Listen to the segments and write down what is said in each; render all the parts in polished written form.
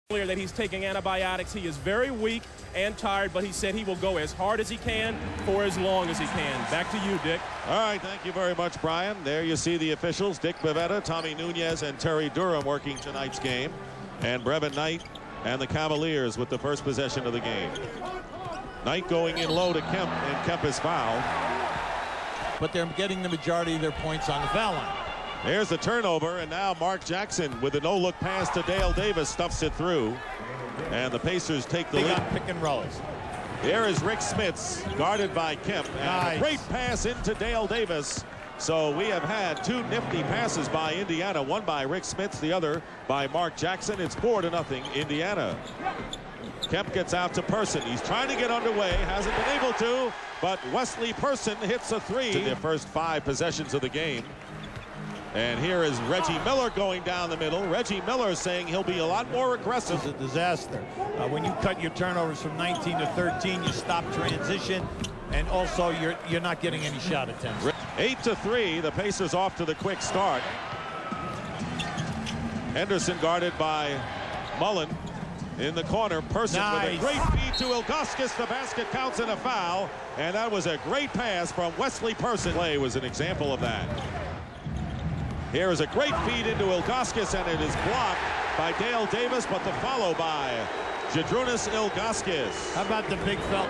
That he's taking antibiotics. He is very weak and tired, but he said he will go as hard as he can for as long as he can. Back to you, Dick. All right, thank you very much, Brian. There you see the officials, Dick Bavetta, Tommy Nunez, and Terry Durham working tonight's game. And Brevin Knight and the Cavaliers with the first possession of the game. Knight going in low to Kemp, and Kemp is fouled. But they're getting the majority of their points on the foul line. There's the turnover, and now Mark Jackson with a no-look pass to Dale Davis stuffs it through. And the Pacers take the lead. Pick and rolls. Here is Rick Smits, guarded by Kemp. And nice. A great pass into Dale Davis. So we have had two nifty passes by Indiana, one by Rick Smits, the other by Mark Jackson. It's 4-0 Indiana. Kemp gets out to Person. He's trying to get underway, hasn't been able to, but Wesley Person hits a three in their first 5 possessions of the game. And here is Reggie Miller going down the middle. Reggie Miller saying he'll be a lot more aggressive. It's a disaster. When you cut your turnovers from 19 to 13, you stop transition, and also you're not getting any shot attempts. 8-3, the Pacers off to the quick start. Henderson guarded by Mullen in the corner. Person with a great feed to Ilgauskas. The basket counts in a foul, and that was a great pass from Wesley Person. Play was an example of that. Here is a great feed into Ilgauskas, and it is blocked by Dale Davis, but the follow by Zydrunas Ilgauskas. How about the big fella?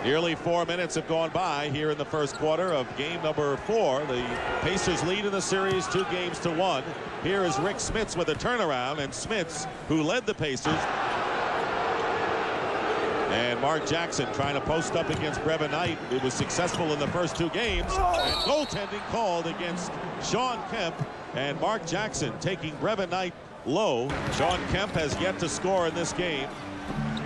Nearly 4 minutes have gone by here in the first quarter of game number 4. The Pacers lead in the series 2-1. Here is Rick Smits with a turnaround, and Smits, who led the Pacers. And Mark Jackson trying to post up against Brevin Knight. It was successful in the first 2 games. And goaltending called against Shawn Kemp. And Mark Jackson taking Brevin Knight low. Shawn Kemp has yet to score in this game.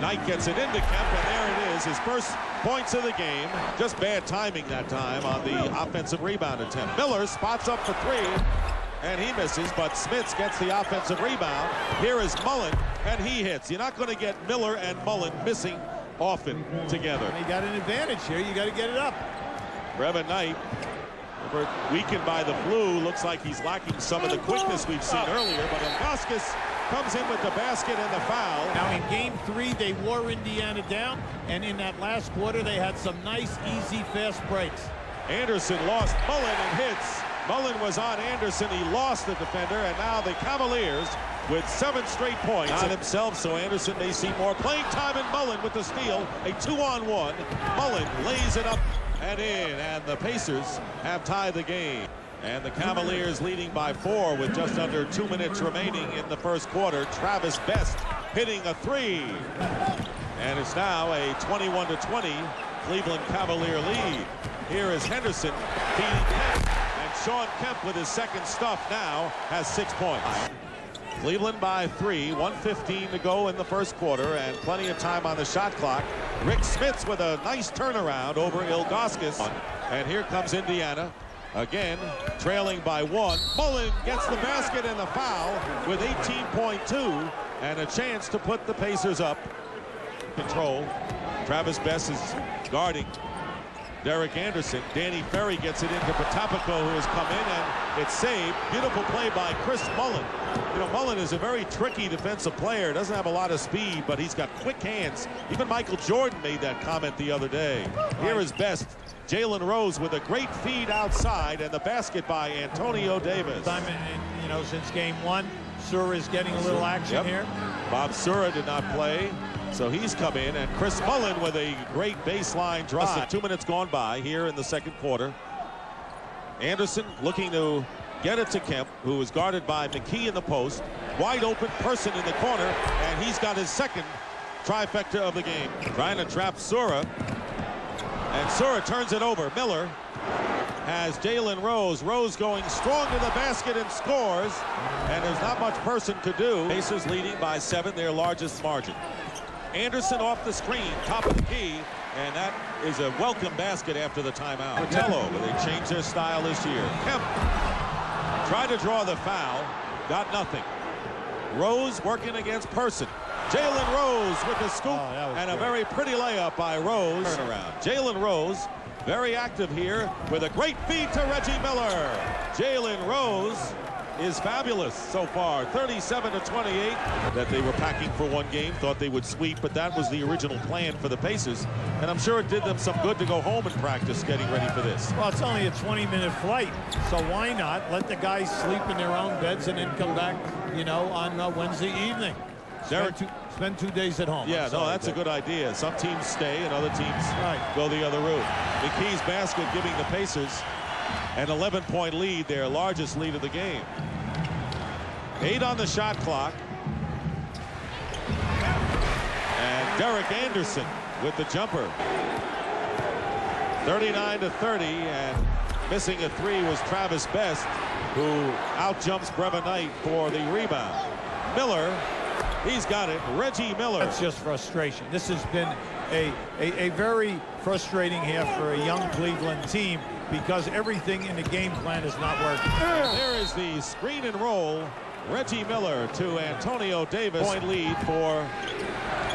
Knight gets it into Kemp, and there it is, his first points of the game. Just bad timing that time on the offensive rebound attempt. Miller spots up for 3, and he misses, but Smits gets the offensive rebound. Here is Mullen, and he hits. You're not going to get Miller and Mullen missing often together. You got an advantage here. You got to get it up. Brevin Knight, weakened by the flu, looks like he's lacking some of the quickness we've seen earlier, but Ilgauskas comes in with the basket and the foul. Now in game 3, they wore Indiana down, and in that last quarter, they had some nice, easy, fast breaks. Anderson lost Mullen and hits. Mullen was on Anderson. He lost the defender, and now the Cavaliers with 7 straight points on himself, so Anderson may see more playing time, and Mullen with the steal. A 2-on-1. Mullen lays it up and in, and the Pacers have tied the game. And the Cavaliers leading by 4 with just under 2 minutes remaining in the first quarter. Travis Best hitting a 3. And it's now a 21-20 Cleveland Cavalier lead. Here is Henderson feeding Kemp. And Shawn Kemp with his second stuff now has 6 points. Cleveland by 3, 1:15 to go in the first quarter, and plenty of time on the shot clock. Rick Smits with a nice turnaround over Ilgauskas. And here comes Indiana. Again, trailing by 1. Mullen gets the basket and the foul with 18.2 and a chance to put the Pacers up. Control. Travis Best is guarding Derek Anderson. Danny Ferry gets it into Potapico, who has come in, and it's saved. Beautiful play by Chris Mullen. You know, Mullen is a very tricky defensive player. Doesn't have a lot of speed, but he's got quick hands. Even Michael Jordan made that comment the other day. Here is Best. Jalen Rose with a great feed outside, and the basket by Antonio Davis. You know, since game 1, Sura is getting a little action here. Bob Sura did not play, so he's come in, and Chris Mullen with a great baseline drive. 2 minutes gone by here in the second quarter. Anderson looking to get it to Kemp, who is guarded by McKee in the post. Wide open Person in the corner, and he's got his second trifecta of the game. Trying to trap Sura. And Sura turns it over. Miller has Jalen Rose. Rose going strong to the basket and scores. And there's not much Person could do. Pacers leading by 7, their largest margin. Anderson off the screen, top of the key. And that is a welcome basket after the timeout. Fratello, but they changed their style this year. Kemp tried to draw the foul. Got nothing. Rose working against Person. Jalen Rose with the scoop, and a very pretty layup by Rose. Turnaround. Jalen Rose, very active here with a great feed to Reggie Miller. Jalen Rose is fabulous so far. 37-28. That they were packing for one game, thought they would sweep, but that was the original plan for the Pacers. And I'm sure it did them some good to go home and practice getting ready for this. Well, it's only a 20-minute flight, so why not let the guys sleep in their own beds and then come back, you know, on Wednesday evening. Spend 2 days at home. Yeah, no, that's a good idea. Some teams stay and other teams go the other route. McKee's basket giving the Pacers an 11-point lead, their largest lead of the game. 8 on the shot clock. And Derek Anderson with the jumper. 39-30, and missing a 3 was Travis Best, who outjumps Brevin Knight for the rebound. Miller, he's got it. Reggie Miller. That's just frustration. This has been a very frustrating half for a young Cleveland team because everything in the game plan is not working. There is the screen and roll. Reggie Miller to Antonio Davis. Point lead for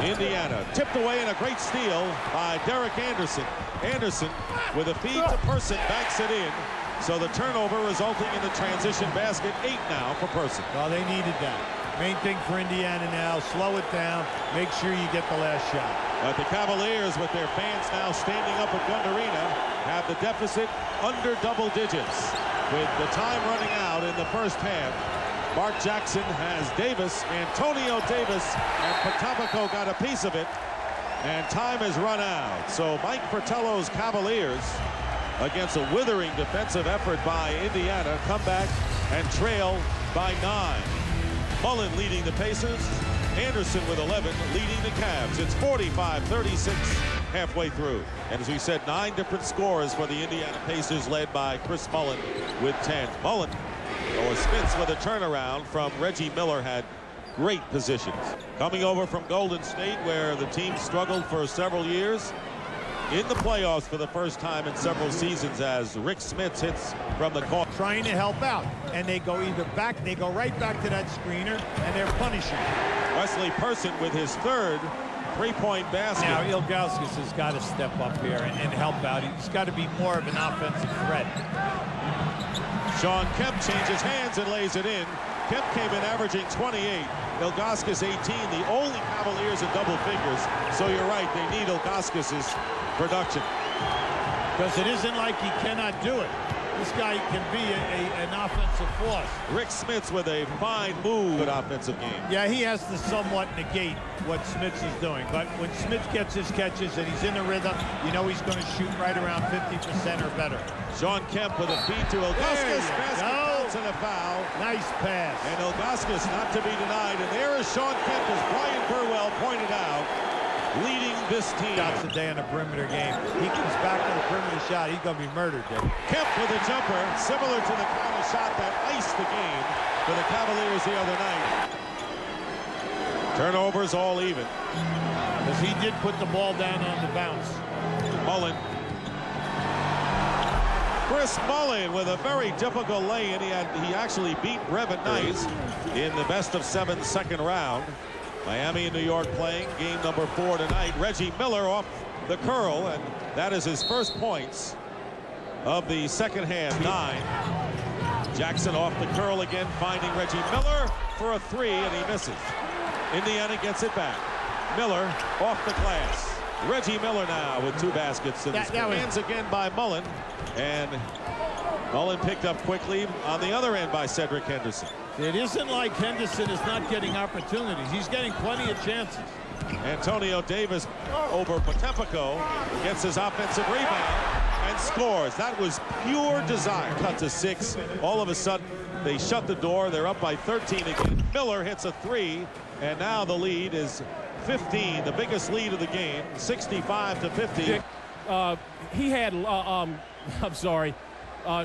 Indiana. Tipped away in a great steal by Derek Anderson. Anderson with a feed to Person banks it in. So the turnover resulting in the transition basket. 8 now for Person. Well, they needed that. Main thing for Indiana now, slow it down, make sure you get the last shot. But the Cavaliers, with their fans now standing up at Gund Arena, have the deficit under double digits. With the time running out in the first half, Mark Jackson has Davis, Antonio Davis, and Potapico got a piece of it, and time has run out. So Mike Fratello's Cavaliers, against a withering defensive effort by Indiana, come back and trail by 9. Mullen leading the Pacers. Anderson with 11 leading the Cavs. It's 45-36 halfway through. And as we said, 9 different scores for the Indiana Pacers, led by Chris Mullen with 10. Mullen, or Spitz, with a turnaround from Reggie Miller, had great positions. Coming over from Golden State, where the team struggled for several years, in the playoffs for the first time in several seasons, as Rick Smits hits from the corner. Trying to help out, and they go they go right back to that screener, and they're punishing. Wesley Person with his third three-point basket. Now Ilgauskas has got to step up here and help out. He's got to be more of an offensive threat. Sean Kemp changes hands and lays it in. Kemp came in averaging 28. Ilgauskas 18, the only Cavaliers in double figures. So you're right, they need Ilgauskas' production. Because it isn't like he cannot do it. This guy can be an offensive force. Rick Smits with a fine move. Good offensive game. Yeah, he has to somewhat negate what Smits is doing. But when Smits gets his catches and he's in the rhythm, you know he's going to shoot right around 50% or better. Sean Kemp with a feed to Ilgauskas. Basket counts and a foul. Nice pass. And Ilgauskas not to be denied. And there is Sean Kemp, as Brian Burwell pointed out, leading this team. Shots a day on a perimeter game. He comes back to the perimeter shot, he's going to be murdered, Dick. Kemp with a jumper, similar to the kind of shot that iced the game for the Cavaliers the other night. Turnovers all even. Because he did put the ball down on the bounce. Mullen. Chris Mullen with a very difficult lay-in. He actually beat Brevin Knight in the best-of-7 second round. Miami and New York playing game number 4 tonight. Reggie Miller off the curl, and that is his first points of the second half. 9. Jackson off the curl again, finding Reggie Miller for a 3, and he misses. Indiana gets it back. Miller off the glass. Reggie Miller now with 2 baskets. And hands again by Mullen, and Mullen picked up quickly on the other end by Cedric Henderson. It isn't like Henderson is not getting opportunities. He's getting plenty of chances. Antonio Davis over Potapico gets his offensive rebound and scores. That was pure desire. Cut to 6. All of a sudden, they shut the door. They're up by 13 again. Miller hits a 3, and now the lead is 15, the biggest lead of the game, 65-50. He had, I'm sorry,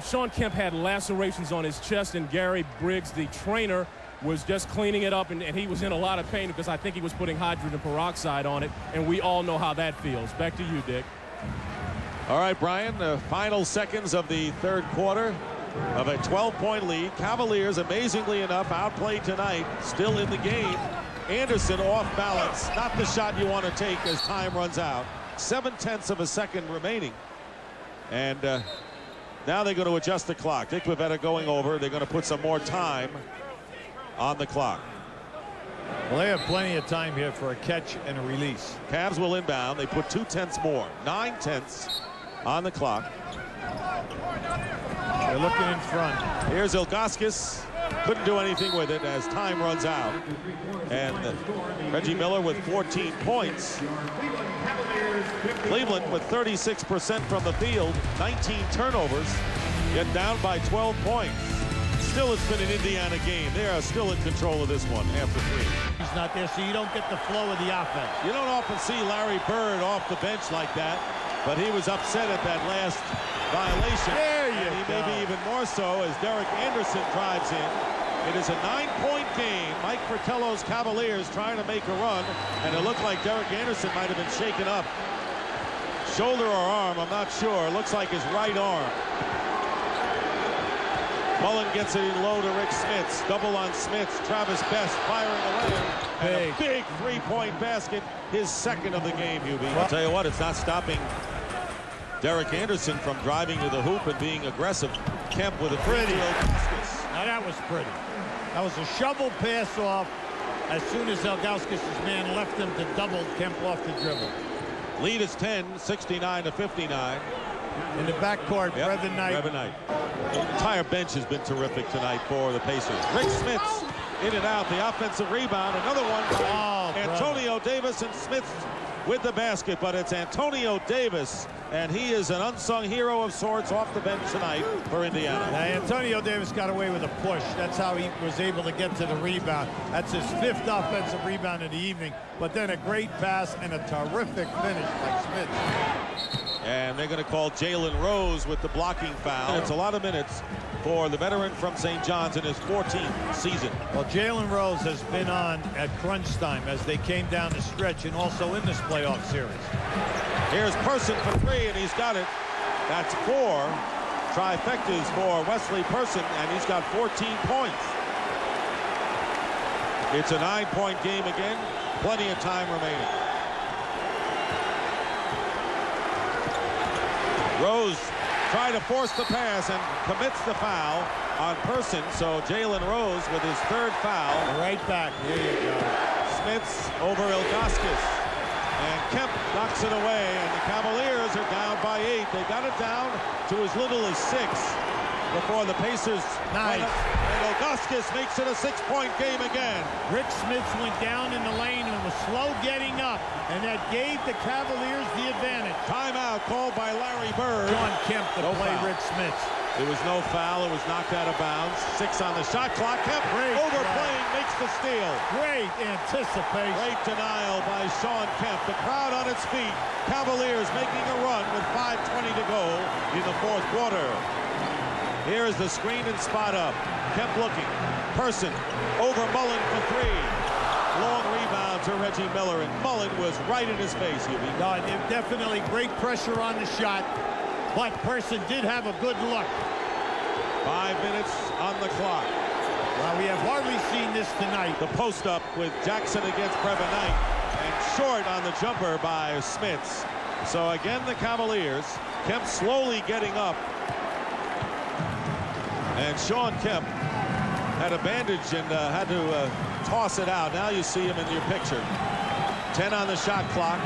Sean Kemp had lacerations on his chest, and Gary Briggs, the trainer, was just cleaning it up, and he was in a lot of pain because I think he was putting hydrogen peroxide on it, and we all know how that feels. Back to you, Dick. All right, Brian, the final seconds of the third quarter of a 12-point lead. Cavaliers, amazingly enough, outplayed tonight, still in the game. Anderson off balance, not the shot you want to take as time runs out. 0.7 of a second remaining. And Now they're going to adjust the clock. Dick Pavetta going over. They're going to put some more time on the clock. Well, they have plenty of time here for a catch and a release. Cavs will inbound. They put 2 tenths more. 9 tenths on the clock. They're looking in front. Here's Ilgauskas. Couldn't do anything with it as time runs out. And Reggie Miller with 14 points. Cleveland with 36% from the field, 19 turnovers, get down by 12 points. Still, it's been an Indiana game. They are still in control of this one after 3. He's not there, so you don't get the flow of the offense. You don't often see Larry Bird off the bench like that, but he was upset at that last violation. There you and he go. may be even more so as Derek Anderson drives in. It is a 9-point game. Mike Fratello's Cavaliers trying to make a run, and it looked like Derek Anderson might have been shaken up. Shoulder or arm, I'm not sure. Looks like his right arm. Mullen gets it in low to Rick Smits. Double on Smits. Travis Best firing away. And a big 3-point basket. His second of the game, Hubie. I'll tell you what, it's not stopping Derek Anderson from driving to the hoop and being aggressive. Kemp with a pretty. Now that was pretty. That was a shovel pass off as soon as Ilgauskas' man left him to double Kemp off the dribble. Lead is 10, 69-59. In the backcourt, Brevin Knight. Brevin Knight. The entire bench has been terrific tonight for the Pacers. Rick Smits in and out. The offensive rebound. Another one. Antonio Davis and Smits with the basket, but it's Antonio Davis, and he is an unsung hero of sorts off the bench tonight for Indiana. Now, Antonio Davis got away with a push. That's how he was able to get to the rebound. That's his 5th offensive rebound of the evening, but then a great pass and a terrific finish by Smith. And they're going to call Jalen Rose with the blocking foul. It's a lot of minutes for the veteran from St. John's in his 14th season. Well, Jalen Rose has been on at crunch time as they came down the stretch and also in this playoff series. Here's Person for 3, and he's got it. That's 4 trifectas for Wesley Person, and he's got 14 points. It's a 9-point game again. Plenty of time remaining. Rose tried to force the pass and commits the foul on Person. So Jalen Rose with his 3rd foul. Right back. Here you go. Smits over Ilgauskas. And Kemp knocks it away. And the Cavaliers are down by 8. They got it down to as little as 6 before the Pacers. Nice. And Ilgauskas makes it a 6-point game again. Rick Smits went down in the lane and was slow getting up, and that gave the Cavaliers the advantage. Timeout called by Larry Bird. John Kemp to play foul. Rick Smits. There was no foul. It was knocked out of bounds. 6 on the shot clock. Kemp overplaying, makes the steal. Great anticipation. Great denial by Sean Kemp. The crowd on its feet. Cavaliers making a run with 5:20 to go in the 4th quarter. Here is the screen and spot up. Kemp looking. Person over Mullen for 3. Long rebound to Reggie Miller, and Mullen was right in his face, Hubie. No, definitely great pressure on the shot, but Person did have a good look. 5 minutes on the clock. Well, we have hardly seen this tonight. The post up with Jackson against Brevin Knight, and short on the jumper by Smits. So again, the Cavaliers. Kemp slowly getting up. And Sean Kemp had a bandage and had to toss it out. Now you see him in your picture. 10 on the shot clock.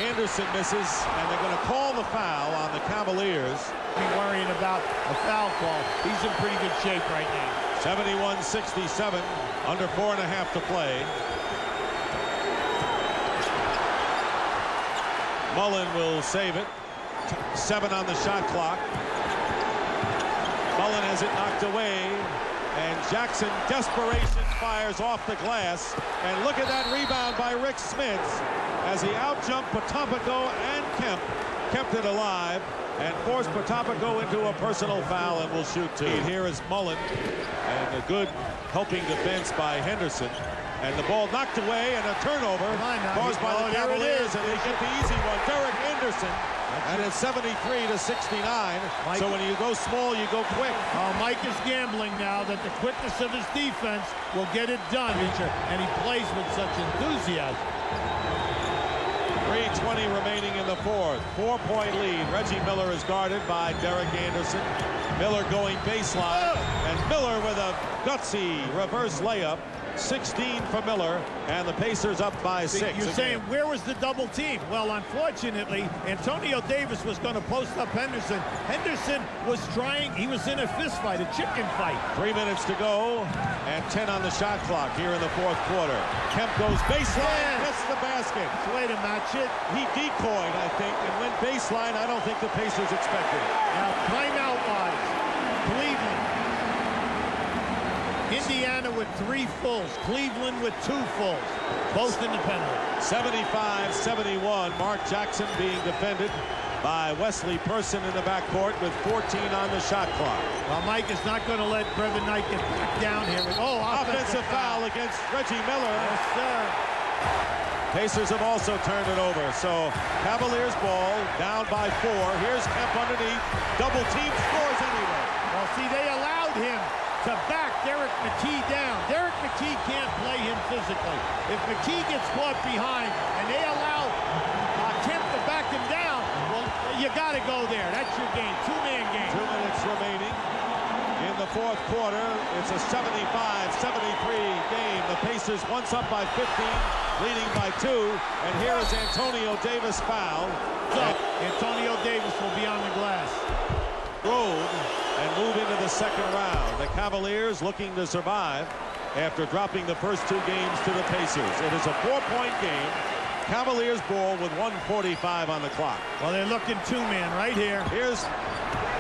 Anderson misses, and they're going to call the foul on the Cavaliers. Be worrying about a foul call. He's in pretty good shape right now. 71-67, under 4.5 to play. Mullen will save it. 7 on the shot clock. Mullen has it knocked away, and Jackson, desperation, fires off the glass. And look at that rebound by Rick Smits as he outjumped Potapico and Kemp, kept it alive, and forced Potapico into a personal foul, and will shoot 2. Here is Mullen, and a good helping defense by Henderson. And the ball knocked away, and a turnover caused by the Cavaliers, and they get the easy one. Derek Anderson, and it's 73-69. So when you go small, you go quick. Mike is gambling now that the quickness of his defense will get it done, and he plays with such enthusiasm. 3:20 remaining in the fourth. 4-point lead. Reggie Miller is guarded by Derek Anderson. Miller going baseline, and Miller with a gutsy reverse layup. 16 for Miller, and the Pacers up by 6. You're saying, where was the double team? Well, unfortunately, Antonio Davis was going to post up Henderson. Henderson was trying. He was in a fist fight, a chicken fight. 3 minutes to go, and 10 on the shot clock here in the fourth quarter. Kemp goes baseline, hits the basket. Way to match it. He decoyed, I think, and went baseline. I don't think the Pacers expected it. Now, timeout-wise, Cleveland. Indiana with 3 fulls. Cleveland with 2 fulls. Both in the penalty. 75-71. Mark Jackson being defended by Wesley Person in the backcourt with 14 on the shot clock. Well, Mike is not going to let Brevin Knight get back down here. Offensive foul against Reggie Miller. Yes, sir. Pacers have also turned it over. So Cavaliers ball down by 4. Here's Kemp underneath. Double team, scores anyway. Well, see, they allowed him to back Derek McKee down. Derek McKee can't play him physically. If McKee gets caught behind and they allow Kemp to back him down, well, you got to go there. That's your game. 2-man game. 2 minutes remaining in the fourth quarter. It's a 75-73 game. The Pacers once up by 15, leading by 2. And here is Antonio Davis fouled. So, Antonio Davis will be on the glass. Road and move into the second round. The Cavaliers looking to survive after dropping the first 2 games to the Pacers. It is a 4-point game. Cavaliers ball with 1:45 on the clock. Well, they're looking 2-man right here. Here's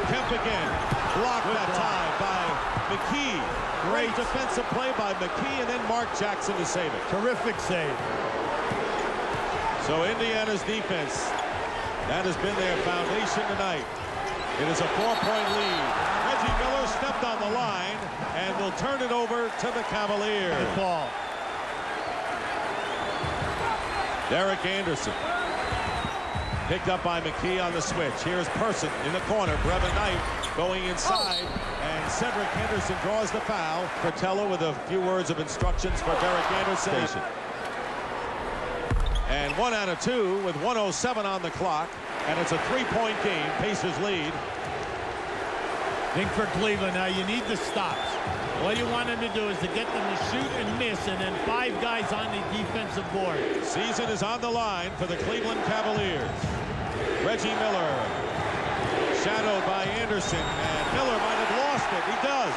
Kemp again. Blocked that time by McKee. Great defensive play by McKee, and then Mark Jackson to save it. Terrific save. So Indiana's defense, that has been their foundation tonight. It is a 4-point lead. Reggie Miller stepped on the line and will turn it over to the Cavaliers. Good ball. Derek Anderson. Picked up by McKee on the switch. Here's Person in the corner. Brevin Knight going inside. And Cedric Henderson draws the foul. Fratello with a few words of instructions for Derek Anderson. And 1 out of 2 with 1:07 on the clock. And it's a 3-point game. Pacers lead. Think for Cleveland now, you need the stops. What you want them to do is to get them to shoot and miss, and then 5 guys on the defensive board. Season is on the line for the Cleveland Cavaliers. Reggie Miller, shadowed by Anderson, and Miller might have lost it. He does.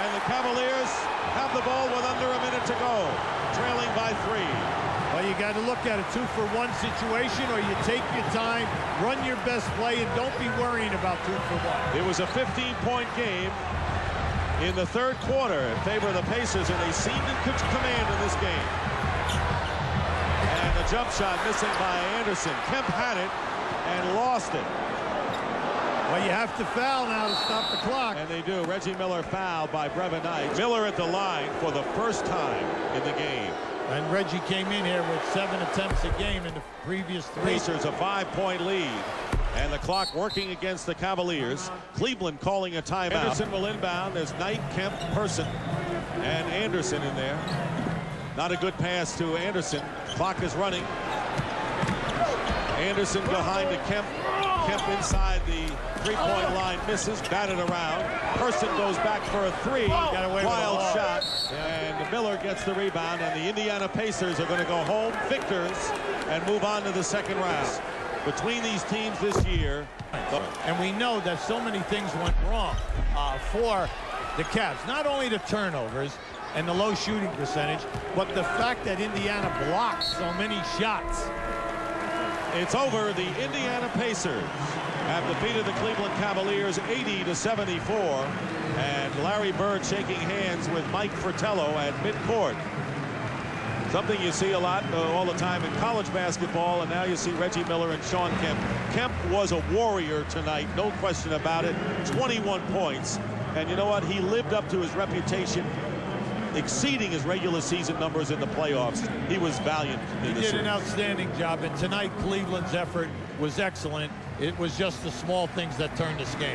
And the Cavaliers have the ball with under a minute to go, trailing by 3. Well, you got to look at a 2-for-1 situation, or you take your time, run your best play, and don't be worrying about 2-for-1. It was a 15-point game in the third quarter in favor of the Pacers, and they seemed in command in this game. And the jump shot missing by Anderson. Kemp had it and lost it. Well, you have to foul now to stop the clock. And they do. Reggie Miller fouled by Brevin Knight. Miller at the line for the first time in the game. And Reggie came in here with 7 attempts a game in the previous 3. Pacers a 5-point lead. And the clock working against the Cavaliers. Cleveland calling a timeout. Anderson will inbound. There's Knight, Kemp, Person, and Anderson in there. Not a good pass to Anderson. Clock is running. Anderson behind to Kemp. Kemp inside the 3-point line, misses, batted around. Person goes back for a 3. Wild shot. And Miller gets the rebound, and the Indiana Pacers are going to go home victors and move on to the second round. Between these teams this year. And we know that so many things went wrong for the Cavs. Not only the turnovers and the low shooting percentage, but the fact that Indiana blocked so many shots. It's over. The Indiana Pacers have defeated the Cleveland Cavaliers 80-74. And Larry Bird shaking hands with Mike Fratello at midcourt. Something you see a lot all the time in college basketball, and now you see Reggie Miller and Sean Kemp. Kemp was a warrior tonight, no question about it. 21 points. And you know what? He lived up to his reputation, exceeding his regular season numbers in the playoffs. He was valiant in He did an outstanding job, and tonight Cleveland's effort was excellent. It was just the small things that turned this game.